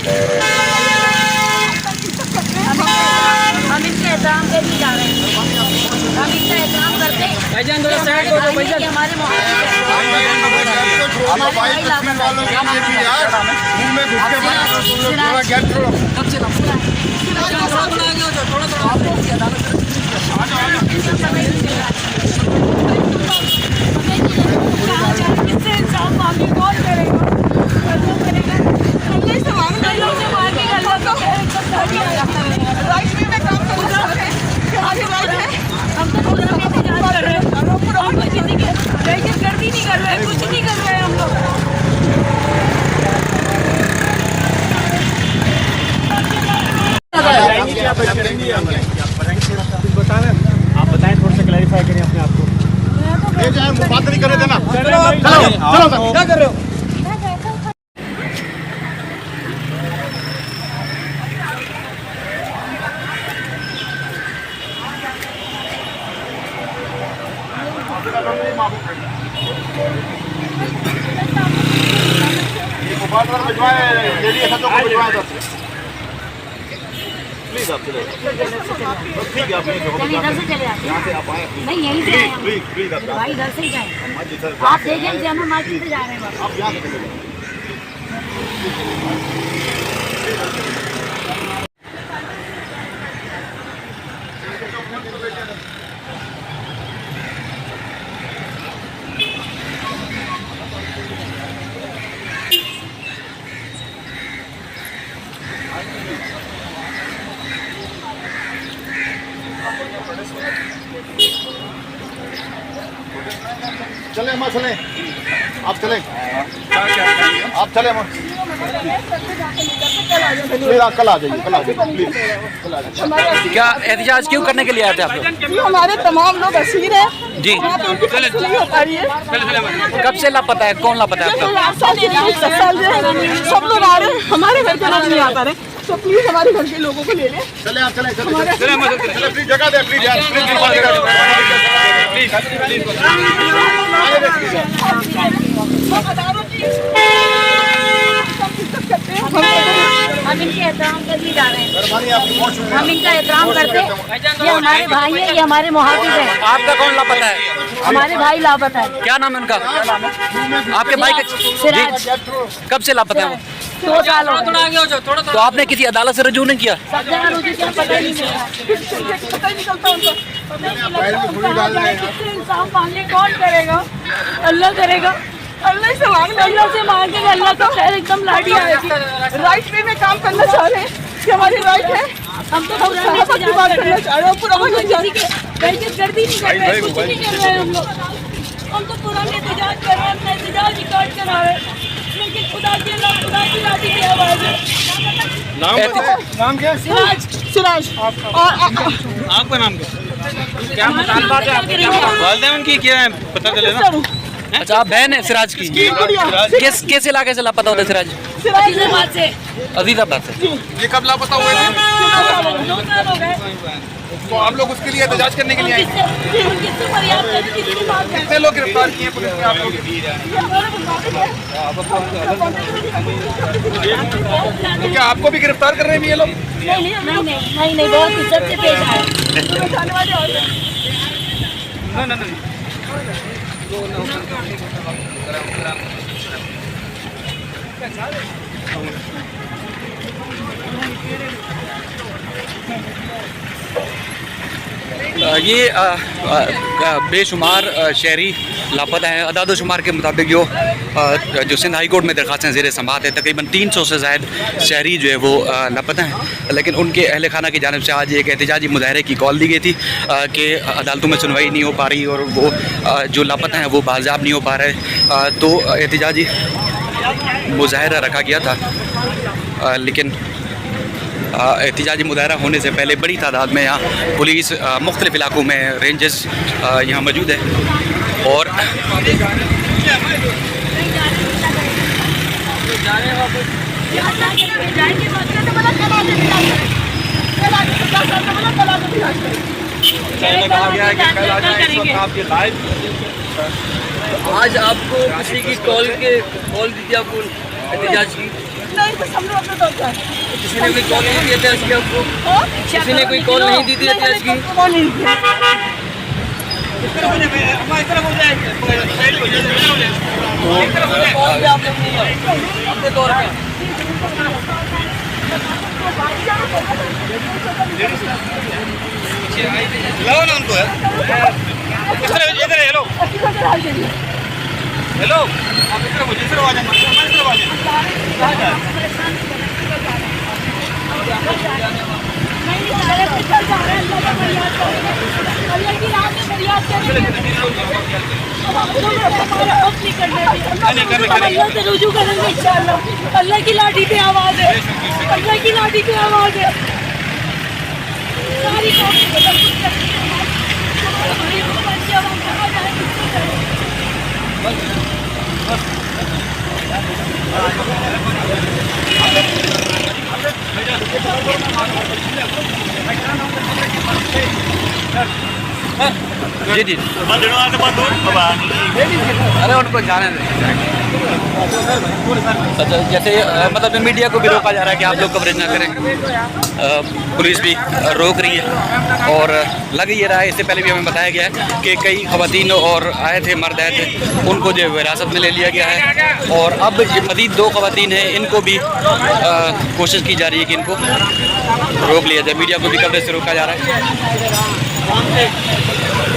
हम इसका एहतराम कर नहीं जा रहे हैं, हम इसका एहतराम करते हैं। भाईजान थोड़ा साइड हो जाओ भाईजान। हमारे किससे इंसाफ मांगे, कौन करेगा, हम तो पूरा इंतजार कर रहे हैं, हम किसी के दहशतगर्दी नहीं कर रहे हैं, कुछ नहीं कर रहे हैं हम लोग। आप बताएं, थोड़ा सा क्लैरिफाई करें अपने आप को। बात नहीं करे देना। चलो क्या कर रहे हो? प्लीज आप चले, ठीक है आप चलिए इधर से चले आते हैं, आप आए नहीं यहीं से आए हम। प्लीज प्लीज भाई इधर से ही जाए, आप देखें हम मार्केट से जा रहे हैं बस। आप यहाँ से चले जाओ। चले अम्मा चले, आप चले, आप चले अम्मा, प्लीज आप कल आ जाइए, कल आ जाइए प्लीज, कल आ जाइए। क्या एहतजाज क्यों करने के लिए आए थे आप लोग? हमारे तमाम लोग असीर हैं जी। यहाँ पे, उनकी तलाश नहीं हो पा रही है। कब से लापता है, कौन लापता है आपका? 8 साल से 10 साल से सब लोग आ रहे हैं, हमारे घर के लोग नहीं आ पा रहे, तो प्लीज हमारे घर के लोगों को ले लें। चले आप चले, चले प्लीज जगह दे, प्लीज यार, प्लीज हम इनके एहतराम कर नहीं जा रहे हैं, मेहरबानी आपकी बहुत शुक्रिया। हम इनका एहतराम करते हैं। ये हमारे भाई है, ये हमारे मुहाफिज है। आपका कौन लापता है? हमारे भाई लापता है। क्या नाम है उनका? आपके भाई का? सिराज, कब से लापता है वो? 2 साल हो गए। तो आपने किसी अदालत से रजू नहीं किया? सब जगह रुझे क्या पता ही नहीं चला, पता ही निकलता उनका। किससे इंसाफ मांगे, कौन करेगा, अल्लाह करेगा, अल्लाह से मांगना, अल्लाह से मांगेगा, अल्लाह का खैर एकदम लाडी आएगी। राइट वे में काम करना चाह रहे हैं कि हमारी राइट है, हम तो पूरा साहब की बात करना चाह रहे हैं, पूरा होना चाह रहे हैं। दहशतगर्दी नहीं कर रहे, कुछ नहीं कर रहे हम लोग। हम तो पूरा एहतजाज कर रहे हैं, अपना एहतजाज रिकॉर्ड करा रहे हैं, लेकिन खुदा की लाठी की आवाज़ है। नाम क्या? सिराज, सिराज और आपका नाम क्या? मुतालबा है वालिदैन उनकी क्या है, पता चले ना। अच्छा, आप बहन है सिराज की? किस इलाके से लापता होता है सिराज? अजीजाबाद से। अजीजाबाद से। ये कब लापता हुए थे? 2 साल हो गए। तो आप लोग उसके लिए एहतजाज करने के लिए आए? किससे फरियाद करें, किसकी बात करें? कितने लोग गिरफ्तार किए पुलिस ने आप लोग? तो क्या आपको भी गिरफ्तार कर रहे हैं ये लोग? नहीं, बहुत इज्जत से पेश आए। नहीं। ये बेशुमार शहरी लापता है। अदाद-ओ-शुमार के मुताबिक जो सिंध हाई कोर्ट में दरख्वास्तें ज़ेर समाअत है, तकरीबन 300 से ज़ायद शहरी जो है वो लापता हैं। लेकिन उनके अहल खाना की जानिब से आज एक एहतजाजी मुजाहरे की कॉल दी गई थी कि अदालतों में सुनवाई नहीं हो पा रही और वो जो लापता हैं वो बाज़ाब नहीं हो पा रहे। तो एहतजाजी मुजाहरा रखा गया था, लेकिन एहतजाजी मुजाहरा होने से पहले बड़ी तादाद में यहाँ पुलिस मुख्तलिफ़ इलाकों में रेंजर्स यहाँ मौजूद है और आज आपको किसी की कॉल दी थी, आपको एहतजाज की? नहीं, मेरे को सब लोग अपने दोस्त हैं। किसी ने कोई कॉल नहीं दिया था इसकी आपको? किसी ने कोई कॉल नहीं दी थी आज की? कौन नहीं दिया? बुलाओ ना उनको इधर हेलो हेलो आप इधर मुझे इधर आ जाना इधर आ जाना अल्लाह की राह में फरियाद करेंगे। अल्लाह से रुजू करेंगे इंशाअल्लाह। अल्लाह की लाठी पे आवाज है, अल्लाह की लाठी पे आवाज है। सारी कौम को सब कुछ करती है। हमारी हुकूमत जब हम कहाँ जाए किससे करें? जी जी अरे उनको जाने दें। अच्छा जैसे मतलब मीडिया को भी रोका जा रहा है कि आप लोग कवरेज ना करें, पुलिस भी रोक रही है और लग ये रहा है। इससे पहले भी हमें बताया गया है कि कई खवातीन और आए थे, मर्द आए थे, उनको जो हिरासत में ले लिया गया है और अब मज़ीद 2 खवातीन हैं, इनको भी कोशिश की जा रही है कि इनको रोक लिया जाए। मीडिया को भी कवरेज से रोका जा रहा है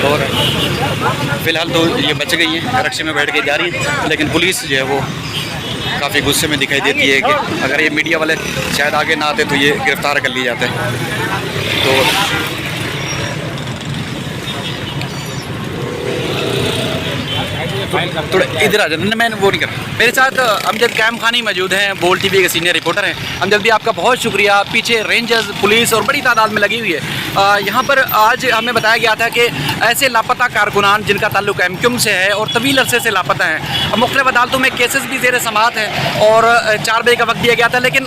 और फ़िलहाल तो ये बच गई हैं, रक्शे में बैठ के जा रही हैं, लेकिन पुलिस जो है वो काफ़ी गुस्से में दिखाई देती है कि अगर ये मीडिया वाले शायद आगे ना आते तो ये गिरफ़्तार कर लिए जाते। तो थोड़ा इधर आ जाते, मैं वो नहीं कर। मेरे साथ अमजद कैम खानी मौजूद हैं, बोल टीवी के सीनियर रिपोर्टर हैं। अमजद भी आपका बहुत शुक्रिया। पीछे रेंजर्स, पुलिस और बड़ी तादाद में लगी हुई है। यहाँ पर आज हमें बताया गया था कि ऐसे लापता कारकुनान जिनका ताल्लुक एमक्यूएम से है और तवील अरसे से लापता हैं, मुख्तलिफ अदालतों में केसेस भी ज़ेर समाअत हैं और 4 बजे का वक्त दिया गया था, लेकिन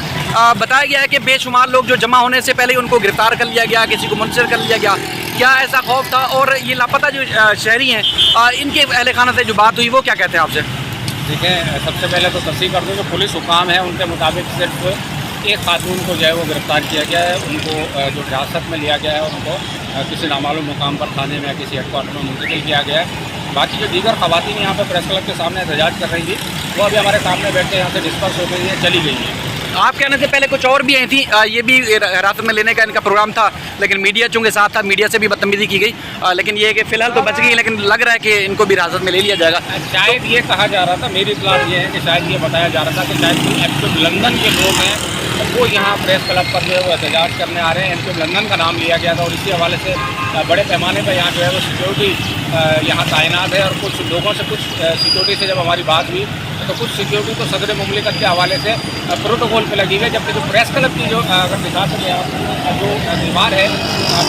बताया गया है कि बेशुमार लोग जो जमा होने से पहले ही उनको गिरफ़्तार कर लिया गया, किसी को मुनसर कर लिया गया। क्या ऐसा खौफ था? और ये लापता जो शहरी हैं, इनके अहल खाना से जो बात हुई वो क्या कहते हैं आपसे? देखिए, सबसे पहले तो तस्दीक कर दूँ कि पुलिस हुकाम है, उनके मुताबिक सिर्फ एक खातून को जो है वो गिरफ़्तार किया गया है। उनको जो हिरासत में लिया गया है उनको किसी नामालूम मुकाम पर थाने में या किसी हेडक्वार्टर में मुंतकिल किया गया है। बाकी जो दीगर ख़वातीन यहाँ पर प्रेस क्लब के सामने एहतजाज कर रही थी वो अभी हमारे सामने बैठ के यहाँ से डिस्पर्स हो गई है, चली गई हैं। आप कहने से पहले कुछ और भी आई थी, ये भी हिरासत में लेने का इनका प्रोग्राम था, लेकिन मीडिया चूँकि साथ था, मीडिया से भी बदतमीजी की गई, लेकिन ये है कि फ़िलहाल तो बच गई, लेकिन लग रहा है कि इनको भी हिरासत में ले लिया जाएगा। शायद ये कहा जा रहा था, मेरी इत्तला ये है कि शायद ये बताया जा रहा था कि शायद एक्टिव लंदन के लोग हैं वो यहाँ प्रेस क्लब पर जो है वो एहतजाज करने आ रहे हैं। एक्टिव लंदन का नाम लिया गया था और इसी हवाले से बड़े पैमाने पर यहाँ जो है वो सिक्योरिटी यहाँ तैनात है। और कुछ लोगों से, कुछ सिक्योरिटी से जब हमारी बात हुई तो कुछ सिक्योरिटी तो सदर मुमलिकत के हवाले से प्रोटोकॉल पे लगी है, जबकि जो प्रेस क्लब की जो अगर दिखा सकें आप, जो दीवार है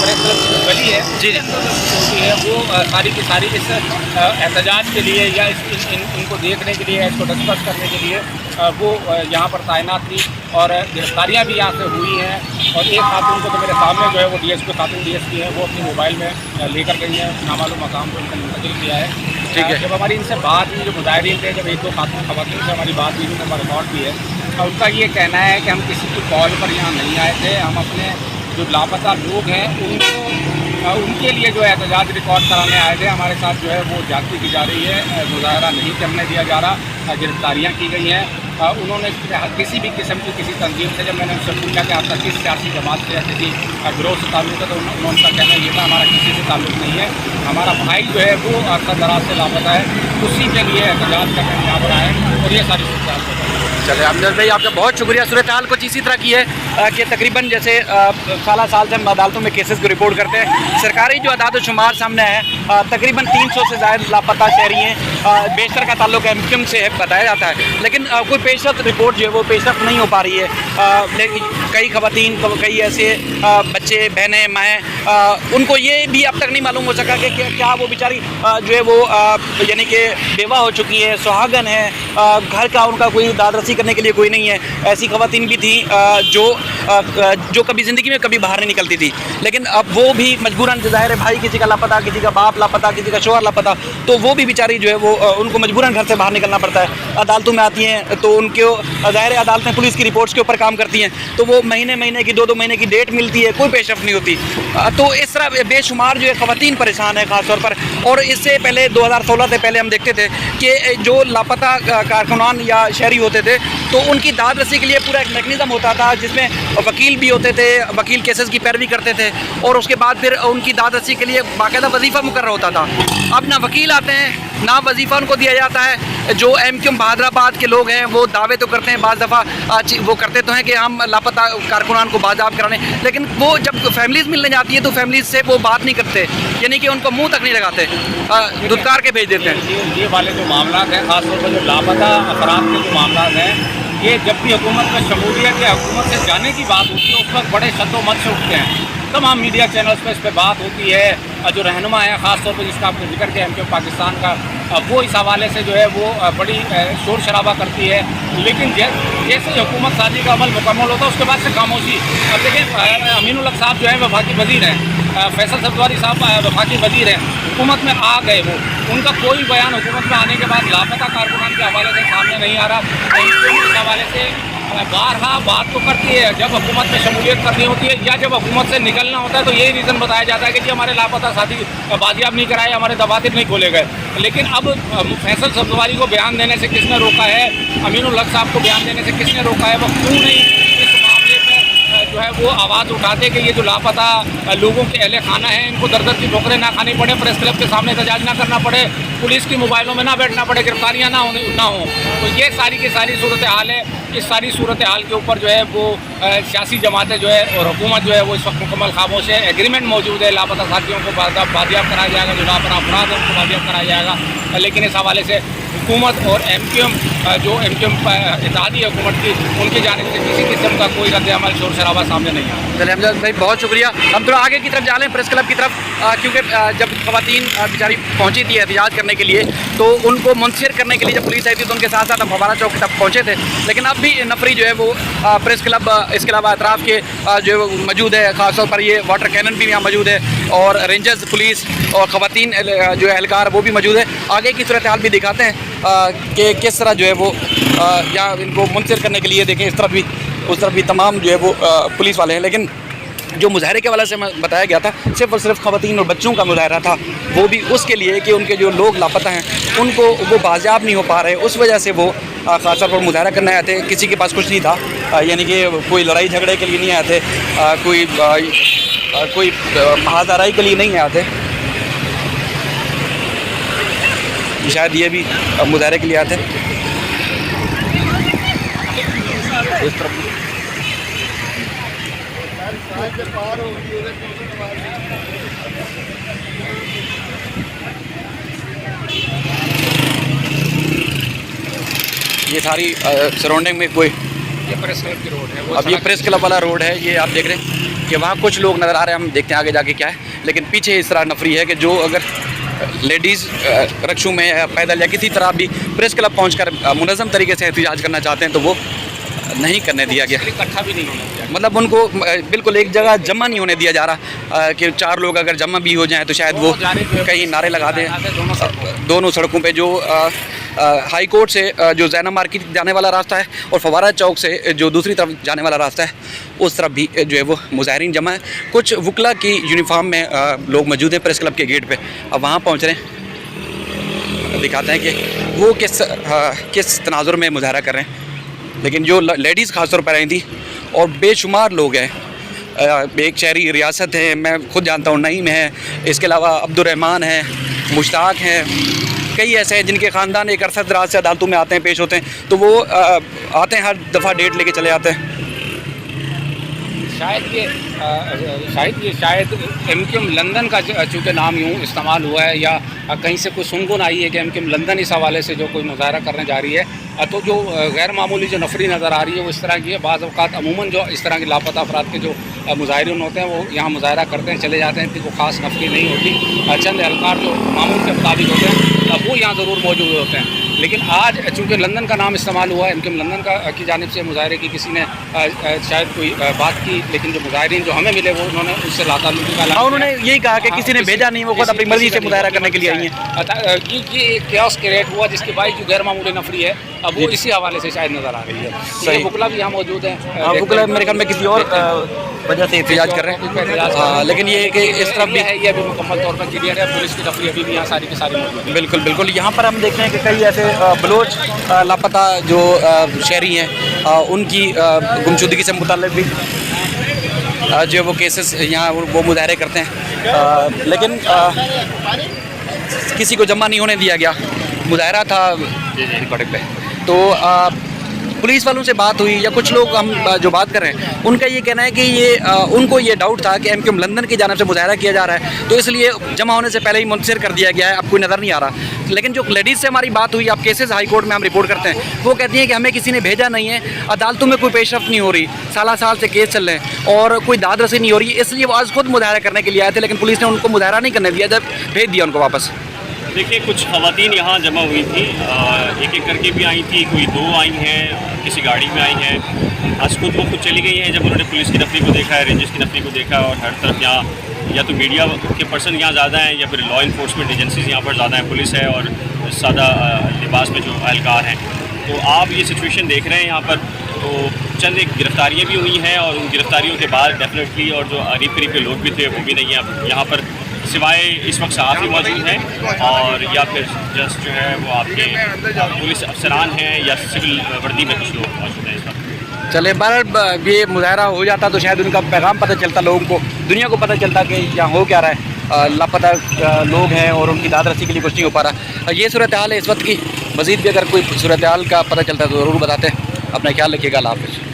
प्रेस क्लब की गली है जी सिक्योरिटी है वो सारी की सारी इस एहतजाज के लिए या इनको देखने के लिए, इसको डिस्कस करने के लिए वो यहाँ पर तैनात थी। और गिरफ्तारियाँ भी यहाँ से हुई हैं और एक खातून को तो मेरे सामने जो है वो डीएसपी खातून डीएसपी है वो अपनी मोबाइल में लेकर गई है, नामालूम मकाम पर उनको मुंतकिल किया है। ठीक है। जब हमारी इनसे बात हुई, जो मुजाहिरीन थे, जब 1-2 खातून खवातीन से हमारी बात हुई, उनका रिकॉर्ड भी है, उनका ये कहना है कि हम किसी की कॉल पर यहाँ नहीं आए थे, हम अपने जो लापता लोग हैं उनके लिए जो है एहतजाज रिकॉर्ड कराने आए थे। हमारे साथ जो है वो ज्यादती की जा रही है, मुजाहरा नहीं करने दिया जा रहा, गिरफ्तारियाँ की गई हैं। उन्होंने किसी भी किस्म की किसी तंजीम से, जब मैंने उनसे पूछा कि आपका किस सियासी जमात से या किसी गिरोह से ताल्लुक है, तो उनका कहना ये था हमारा किसी से ताल्लुक नहीं है, हमारा भाई जो है वो अरसा दराज से लापता है, उसी के लिए एहतजाज करने यहाँ पर आए और ये सारी सूरत। चले अमजद भाई आपका बहुत शुक्रिया। सूरत हाल कुछ इसी तरह की है कि तकरीबन जैसे साल से हम अदालतों में केसेस को रिपोर्ट करते हैं। सरकारी जो अदाद शुमार सामने है, तकरीबन 300 से ज़्यादा लापता शहरी हैं, बेशतर का ताल्लुक एमक्यूएम से है बताया जाता है, लेकिन कोई पेशरफ्त रिपोर्ट जो है वो पेशरफ्त नहीं हो पा रही है। कई खवातीन, कई ऐसे बच्चे, बहनें, माएँ, उनको ये भी अब तक नहीं मालूम हो सका कि क्या वो बेचारी जो है वो यानी कि बेवा हो चुकी है, सुहागन है, घर का उनका कोई दादरसी करने के लिए कोई नहीं है। ऐसी खवातीन भी थी जो जो कभी ज़िंदगी में कभी बाहर नहीं निकलती थी, लेकिन अब वो भी मजबूरन, ज़ाहिर है भाई किसी का लापता, किसी का बाप लापता, किसी का शोहर लापता, तो वो भी बेचारी जो है वो उनको मजबूरन घर से बाहर निकलना पड़ता है। अदालतों में आती हैं तो उनको ज़ाहिर है अदालतें पुलिस की रिपोर्ट्स के ऊपर काम करती हैं, तो वो महीने की 2-2 महीने की डेट मिलती है, कोई पेशरफ नहीं होती। तो इस तरह बेशुमार जो है ख़वातीन परेशान है ख़ास तौर पर। और इससे पहले 2016 से पहले हम देखते थे कि जो लापता कारकुनान या शहरी होते थे तो उनकी दाद रसी के लिए पूरा एक मैकेनिज़्म होता था, जिसमें वकील भी होते थे, वकील केसेस की पैरवी करते थे और उसके बाद फिर उनकी दाद रसी के लिए बाकायदा वजीफ़ा मुकर्रर होता था। अब ना वकील आते हैं, ना वजीफ़ा उनको दिया जाता है। जो MQM बहादराबाद के लोग हैं वो दावे तो करते हैं, बाज़ दफ़ा वो करते तो हैं कि हम लापता कारकुनान को बाज़ाब कराने, लेकिन वो जब फैमिलीज़ मिलने जाती है तो फैमिलीज़ से वो बात नहीं करते, यानी कि उनको मुँह तक नहीं लगाते, धुतकार के भेज देते हैं। ये वाले जो मामला हैं, ख़ासतौर पर जो लापता अफराद के जो मामला हैं, ये जब भी हुकूमत में शमूलियत या हुकूमत से जाने की बात होती है उस वक्त बड़े शद्दोमत से उठते हैं। तमाम मीडिया चैनल्स पर इस पर बात होती है। जो रहनुमा है ख़ासतौर पर जिसका आपने जिक्र किया MQM पाकिस्तान का, वो इस हवाले से जो है वो बड़ी शोर शराबा करती है, लेकिन जैसे हुकूमत साजी का अमल मुकम्मल होता है उसके बाद से खामोशी। अब देखिए अमीनुल हक साहब जो है वफाकी वज़ीर हैं, फैसल सब्ज़वारी साहब वफाकी वज़ीर हैं, हुकूमत में आ गए वो, उनका कोई बयान हुकूमत में आने के बाद लापता कारकुनान के हवाले से सामने नहीं आ रहा। इस हवाले से बारहा बात तो करती है जब हुकूमत में शमूलियत करनी होती है या जब हुकूमत से निकलना होता है तो यही रीज़न बताया जाता है कि जी हमारे लापता साथी बाजियाब नहीं कराए, हमारे दफातर नहीं खोले गए। लेकिन अब फैसल सब्ज़वारी को बयान देने से किसने रोका है, अमीनुल हक साहब को बयान देने से किसने रोका है, वो क्यों नहीं इस मामले पर जो है वो आवाज़ उठाते कि ये जो लापता लोगों के अहले खाना है इनको दर की ठोकरें ना खानी पड़े, प्रेस क्लब के सामने एहतजाज ना करना पड़े, पुलिस की मोबाइलों में ना बैठना पड़े, गिरफ्तारियाँ ना हो। तो ये सारी की सारी सूरत हाल है। इस सारी सूरत हाल के ऊपर जो है वो सियासी जमातें जो है और हुकूमत जो है वो इस वक्त मुकम्मल खामोश है। एग्रीमेंट मौजूद है, लापता साथियों को बाजियाब कराया जाएगा, जो लापता अफराद है उनको बाजियाब कराया जाएगा, लेकिन इस हवाले से हुकूमत और MQM जो MQM इत्तेहादी है हुकूमत की, उनकी जानिब से किसी किस्म का कोई रद्द-ए-अमल शोर शराबा सामने नहीं आया। चलिए हमजा भाई बहुत शुक्रिया। हम थोड़ा आगे की तरफ जा रहे हैं, प्रेस क्लब की तरफ, क्योंकि जब ख़वातीन बेचारी पहुंची थी एहतजाज करने के लिए तो उनको मुंसर करने के लिए जब पुलिस आई थी तो उनके साथ साथ हम फवारा चौक तक पहुँचे थे, लेकिन अब भी नफरी जो है वो प्रेस क्लब, इसके अलावा अतराफ़ के जो है वो मौजूद है। ख़ासतौर पर ये वाटर कैनन भी यहाँ मौजूद है और रेंजर्स पुलिस और ख़वातीन जो एहलकार वो भी मौजूद है। आगे की सूरत हाल भी दिखाते हैं कि किस तरह जो है वो यहाँ इनको मुंसर करने के लिए, देखें इस तरफ भी उस तरफ भी तमाम जो है वो पुलिस वाले हैं। लेकिन जो मुजाहरे के वाले से बताया गया था सिर्फ़ और सिर्फ ख़वातीन और बच्चों का मुजाहरा था, वो भी उसके लिए कि उनके जो लोग लापता हैं उनको वो बाजियाब नहीं हो पा रहे, उस वजह से वो ख़ास तौर पर मुजाहरा करने आए थे। किसी के पास कुछ नहीं था, यानी कि कोई लड़ाई झगड़े के लिए नहीं आए थे, कोई हाज़ाराई के लिए नहीं आए थे, शायद ये भी मुजाहरे के लिए आए थे। इस तरफ ये सारी सराउंडिंग में कोई, ये प्रेस क्लब की रोड है। अब ये प्रेस क्लब वाला रोड है, ये आप देख रहे हैं कि वहाँ कुछ लोग नज़र आ रहे हैं, हम देखते हैं आगे जाके क्या है। लेकिन पीछे इस तरह नफरी है कि जो अगर लेडीज़ रक्षों में या पैदल या किसी तरह भी प्रेस क्लब पहुंचकर मुनज़्ज़म तरीके से एहतजाज करना चाहते हैं तो वो नहीं करने दिया गया, इकट्ठा भी नहीं होने दिया, मतलब उनको बिल्कुल एक जगह जमा नहीं होने दिया जा रहा कि 4 लोग अगर जमा भी हो जाएं तो शायद वो कहीं नारे लगा दें। दोनों सड़कों पे जो हाई कोर्ट से जो जैनब मार्केट जाने वाला रास्ता है और फवारा चौक से जो दूसरी तरफ जाने वाला रास्ता है उस तरफ भी जो है वो मुजाहिरीन जमा है। कुछ वकला की यूनिफॉर्म में लोग मौजूद हैं प्रेस क्लब के गेट पे, अब वहाँ पहुँच रहे हैं, दिखाते हैं कि वो किस तनाजुर में मुजाहरा कर रहे हैं। लेकिन जो लेडीज़ ख़ास तौर पर आई थी और बेशुमार लोग हैं, एक शहरी रियासत है, मैं खुद जानता हूँ, नईम है, इसके अलावा अब्दुर्रहमान है, मुश्ताक हैं, कई ऐसे हैं जिनके ख़ानदान एक अरसा दराज से अदालतों में आते हैं, पेश होते हैं, तो वो आते हैं हर दफ़ा डेट लेके चले आते हैं। शायद MQM लंदन का चूँकि नाम यूँ इस्तेमाल हुआ है या कहीं से कोई सुनगुन आई है कि MQM लंदन इस हवाले से जो कोई मुजाहरा करने जा रही है, तो जो गैर मामूली जो नफरी नज़र आ रही है वो इस तरह की है। बाज़ औक़ात अमूमन जो इस तरह के लापता अफराद के जो मुजाहिरीन होते हैं वो यहाँ मुजाहरा करते हैं, चले जाते हैं, इनकी कोई ख़ास नफरी नहीं होती। चंद एहलकार जो मामूल के मुताबिक होते हैं वो यहाँ ज़रूर मौजूद होते हैं। लेकिन आज चूँकि लंदन का नाम इस्तेमाल हुआ, इनके लंदन की जानिब से मुजाहरे की किसी ने शायद कोई बात की, लेकिन जो मुजाहरीन जो हमें मिले वो उन्होंने उससे लाताल्लुकी का ऐलान उन्होंने यही कहा कि किसी ने भेजा नहीं, वो खुद अपनी मर्जी से मुजाहरा करने के लिए आई हैं। ये क्यास क्रिएट हुआ जिसके बाई जो गैर मामूली नफरी है, अब वो इसी हवाले से शायद नज़र आ रही है। सही। बुकला भी यहाँ मौजूद है, बुकला मेरे ख्याल में किसी और वजह से एहतजाज कर रहे हैं, लेकिन ये कि इस तरफ भी है, ये अभी मुकम्मल तौर पर क्लियर है। पुलिस की नफरी अभी भी यहाँ सारी की सारी मौजूद है। बिल्कुल बिल्कुल। यहाँ पर हम देख रहे हैं कि कई ऐसे बलोच लापता जो शहरी हैं उनकी गुमशुदगी से मुताल्लिक़ भी जो वो केसेस यहाँ वो मुजाहरे करते हैं, लेकिन किसी को जमा नहीं होने दिया गया। मुजाहरा था रिकॉर्डिंग पे, तो पुलिस वालों से बात हुई या कुछ लोग हम जो बात कर रहे हैं उनका ये कहना है कि ये उनको ये डाउट था कि MQM लंदन की जानिब से मुजाहरा किया जा रहा है, तो इसलिए जमा होने से पहले ही मुनसर कर दिया गया है, अब कोई नज़र नहीं आ रहा। लेकिन जो लेडीज़ से हमारी बात हुई, आप केसेस हाई कोर्ट में हम रिपोर्ट करते हैं, वो कहती हैं कि हमें किसी ने भेजा नहीं है, अदालतों में कोई पेशरफ नहीं हो रही, साल से केस चल रहे हैं और कोई दाद रसी नहीं हो रही, इसलिए वो आज खुद मुजाहरा करने के लिए आए थे, लेकिन पुलिस ने उनको मुजाहरा नहीं करने दिया, जब भेज दिया उनको वापस। देखिए, कुछ ख़वातीन यहाँ जमा हुई थी, एक एक करके भी आई थी, कोई 2 आई हैं, किसी गाड़ी में आई हैं। आज खुद वो खुद चली गई हैं जब उन्होंने पुलिस की नफरी को देखा है, रेंजर्स की नफरी को देखा है, और हर तरफ यहाँ या तो मीडिया के पर्सन यहाँ ज़्यादा हैं या फिर लॉ इन्फोर्समेंट एजेंसीज यहाँ पर ज़्यादा हैं, पुलिस है और सादा लिबास में जो एहलकार हैं। तो आप ये सिचुएशन देख रहे हैं यहाँ पर, तो चंद एक गिरफ्तारियाँ भी हुई हैं और उन गिरफ्तारियों के बाद डेफिनेटली, और जो अरीब करीब के लोग भी थे वो भी नहीं हैं अब यहाँ पर, सिवाय इस वक्त सहाफ़ी मौजूद हैं और या फिर जस्ट जो है वो आपके पुलिस अफसरान हैं या सिविल वर्दी में कुछ लोग मौजूद हैं इस वक्त। चले बहरहाल ये मुजाहरा हो जाता तो शायद उनका पैगाम पता चलता, लोगों को, दुनिया को पता चलता कि यहाँ हो क्या रहा है, लापता लोग हैं और उनकी दाद रसी के लिए कुछ नहीं हो पा रहा। ये सूरत हाल है इस वक्त की। मज़ीद भी अगर कोई सूरत हाल का पता चलता है तो ज़रूर बताते हैं। अपना ख्याल रखिएगा। अल्लाह हाफ़िज़।